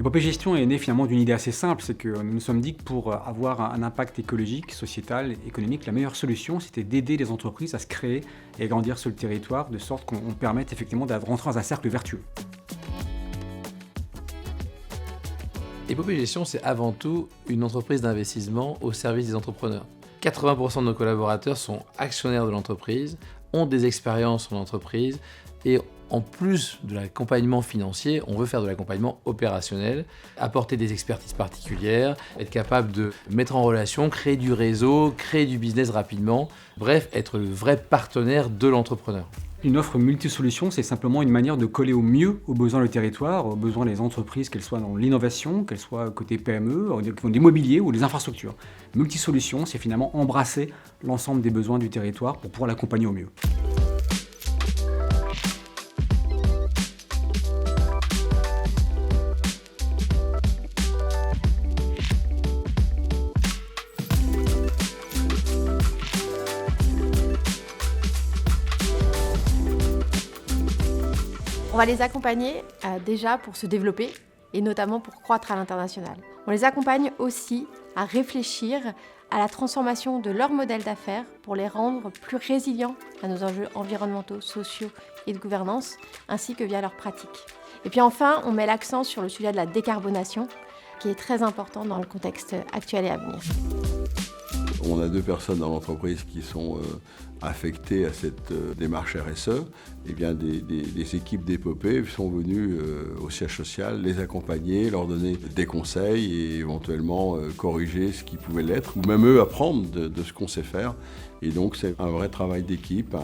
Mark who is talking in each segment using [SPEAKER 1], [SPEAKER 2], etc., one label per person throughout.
[SPEAKER 1] Épopée Gestion est née finalement d'une idée assez simple, c'est que nous nous sommes dit que pour avoir un impact écologique, sociétal, économique, la meilleure solution c'était d'aider les entreprises à se créer et à grandir sur le territoire de sorte qu'on permette effectivement de rentrer dans un cercle vertueux.
[SPEAKER 2] Épopée Gestion, c'est avant tout une entreprise d'investissement au service des entrepreneurs. 80% de nos collaborateurs sont actionnaires de l'entreprise, ont des expériences en entreprise et en plus de l'accompagnement financier, on veut faire de l'accompagnement opérationnel, apporter des expertises particulières, être capable de mettre en relation, créer du réseau, créer du business rapidement, bref, être le vrai partenaire de l'entrepreneur.
[SPEAKER 1] Une offre multisolution, c'est simplement une manière de coller au mieux aux besoins du territoire, aux besoins des entreprises, qu'elles soient dans l'innovation, qu'elles soient côté PME, dans l'immobilier ou les infrastructures. Multisolution, c'est finalement embrasser l'ensemble des besoins du territoire pour pouvoir l'accompagner au mieux.
[SPEAKER 3] On va les accompagner déjà pour se développer et notamment pour croître à l'international. On les accompagne aussi à réfléchir à la transformation de leur modèle d'affaires pour les rendre plus résilients à nos enjeux environnementaux, sociaux et de gouvernance, ainsi que via leurs pratiques. Et puis enfin, on met l'accent sur le sujet de la décarbonation, qui est très important dans le contexte actuel et à venir.
[SPEAKER 4] On a 2 personnes dans l'entreprise qui sont affectées à cette démarche RSE. Eh bien, des équipes d'Épopée sont venues au siège social les accompagner, leur donner des conseils et éventuellement corriger ce qui pouvait l'être, ou même eux apprendre de ce qu'on sait faire. Et donc, c'est un vrai travail d'équipe.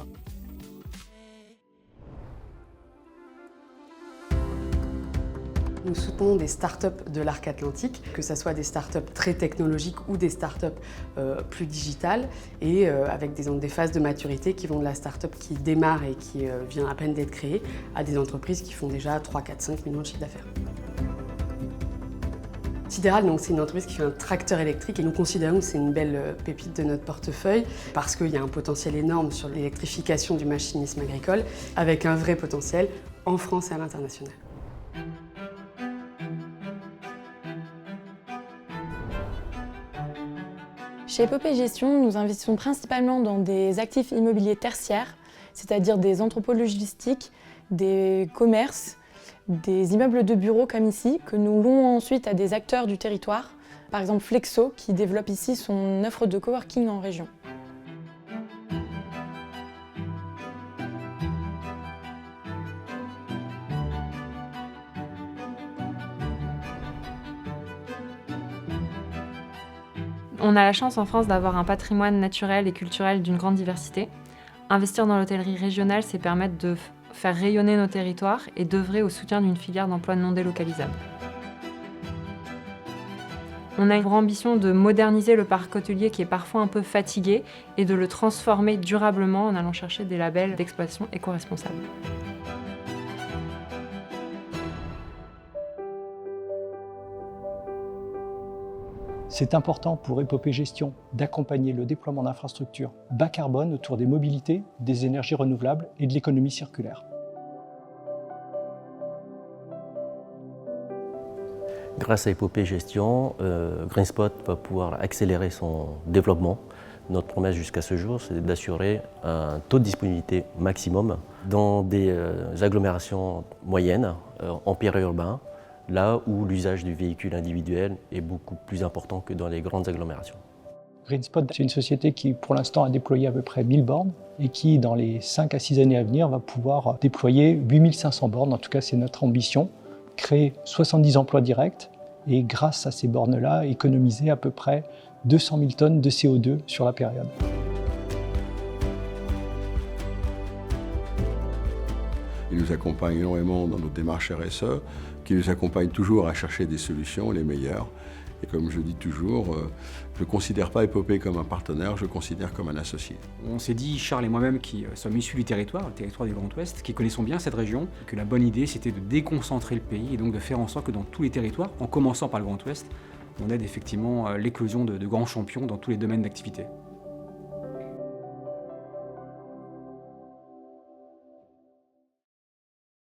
[SPEAKER 5] Nous soutenons des startups de l'arc atlantique, que ce soit des startups très technologiques ou des startups plus digitales et avec des phases de maturité qui vont de la startup qui démarre et qui vient à peine d'être créée à des entreprises qui font déjà 3, 4, 5 millions de chiffre d'affaires. Sidéral, donc, c'est une entreprise qui fait un tracteur électrique et nous considérons que c'est une belle pépite de notre portefeuille parce qu'il y a un potentiel énorme sur l'électrification du machinisme agricole avec un vrai potentiel en France et à l'international.
[SPEAKER 6] Chez Épopée Gestion, nous investissons principalement dans des actifs immobiliers tertiaires, c'est-à-dire des entrepôts logistiques, des commerces, des immeubles de bureaux comme ici, que nous louons ensuite à des acteurs du territoire, par exemple Flexo, qui développe ici son offre de coworking en région.
[SPEAKER 7] On a la chance en France d'avoir un patrimoine naturel et culturel d'une grande diversité. Investir dans l'hôtellerie régionale, c'est permettre de faire rayonner nos territoires et d'œuvrer au soutien d'une filière d'emploi non délocalisable. On a une vraie ambition de moderniser le parc hôtelier qui est parfois un peu fatigué et de le transformer durablement en allant chercher des labels d'exploitation éco-responsables.
[SPEAKER 8] C'est important pour Épopée Gestion d'accompagner le déploiement d'infrastructures bas carbone autour des mobilités, des énergies renouvelables et de l'économie circulaire.
[SPEAKER 9] Grâce à Épopée Gestion, GreenSpot va pouvoir accélérer son développement. Notre promesse jusqu'à ce jour, c'est d'assurer un taux de disponibilité maximum dans des agglomérations moyennes, en périurbain, là où l'usage du véhicule individuel est beaucoup plus important que dans les grandes agglomérations.
[SPEAKER 8] GreenSpot, c'est une société qui, pour l'instant, a déployé à peu près 1000 bornes et qui, dans les 5 à 6 années à venir, va pouvoir déployer 8500 bornes. En tout cas, c'est notre ambition, créer 70 emplois directs et, grâce à ces bornes-là, économiser à peu près 200 000 tonnes de CO2 sur la période.
[SPEAKER 4] Ils nous accompagnent énormément dans nos démarches RSE, qui nous accompagnent toujours à chercher des solutions les meilleures. Et comme je dis toujours, je ne considère pas Épopée comme un partenaire, je le considère comme un associé.
[SPEAKER 1] On s'est dit, Charles et moi-même, qui sommes issus du territoire, le territoire du Grand Ouest, qui connaissons bien cette région, que la bonne idée c'était de déconcentrer le pays et donc de faire en sorte que dans tous les territoires, en commençant par le Grand Ouest, on aide effectivement l'éclosion de grands champions dans tous les domaines d'activité.